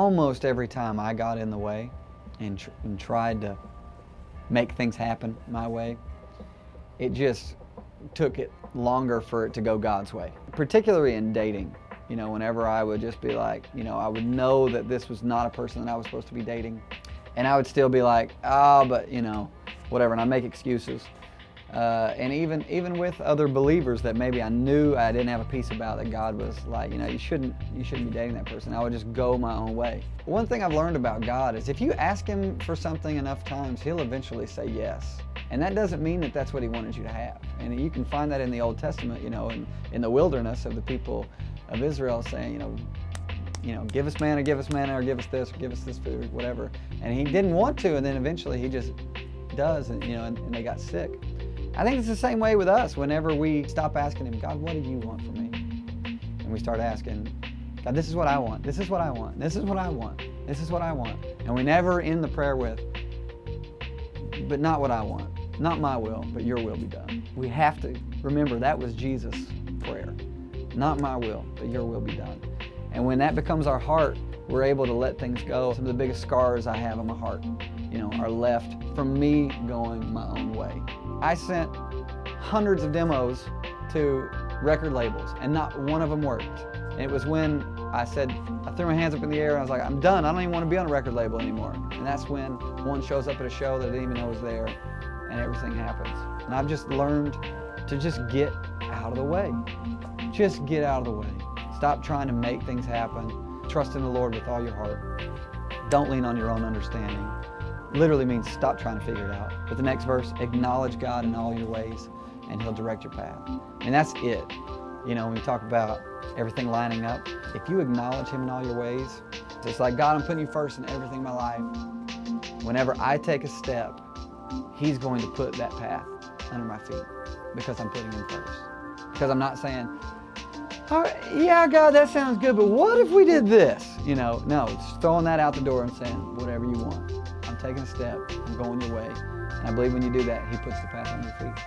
almost every time I got in the way and tried to make things happen my way, it just took it longer for it to go God's way. Particularly in dating, you know, whenever I would just be like, you know, I would know that this was not a person that I was supposed to be dating, and I would still be like, oh, but you know, whatever, and I'd make excuses. And even with other believers that maybe I knew I didn't have a peace about, that God was like, you know, you shouldn't be dating that person, I would just go my own way. One thing I've learned about God is if you ask Him for something enough times, He'll eventually say yes. And that doesn't mean that that's what He wanted you to have. And you can find that in the Old Testament, you know, in the wilderness of the people of Israel saying, you know, give us manna, or give us this, or give us this food, or whatever. And He didn't want to, and then eventually He just does, and you know, and they got sick. I think it's the same way with us. Whenever we stop asking Him, God, what do you want from me? And we start asking, God, this is what I want. This is what I want. This is what I want. This is what I want. And we never end the prayer with, but not what I want. Not my will, but your will be done. We have to remember that was Jesus' prayer. Not my will, but your will be done. And when that becomes our heart, we're able to let things go. Some of the biggest scars I have on my heart, you know, are left from me going my own way. I sent hundreds of demos to record labels, and not one of them worked. And it was when I threw my hands up in the air and I was like, I'm done. I don't even want to be on a record label anymore. And that's when one shows up at a show that I didn't even know was there, and everything happens. And I've just learned to just get out of the way. Just get out of the way. Stop trying to make things happen. Trust in the Lord with all your heart. Don't lean on your own understanding. Literally means stop trying to figure it out. But the next verse, acknowledge God in all your ways, and He'll direct your path. And that's it. You know, when we talk about everything lining up, if you acknowledge Him in all your ways, it's like, God, I'm putting you first in everything in my life. Whenever I take a step, He's going to put that path under my feet because I'm putting Him first. Because I'm not saying, all right, yeah, God, that sounds good, but what if we did this? You know, no, just throwing that out the door and saying, whatever you want. I'm taking a step, I'm going your way. And I believe when you do that, He puts the path on your feet.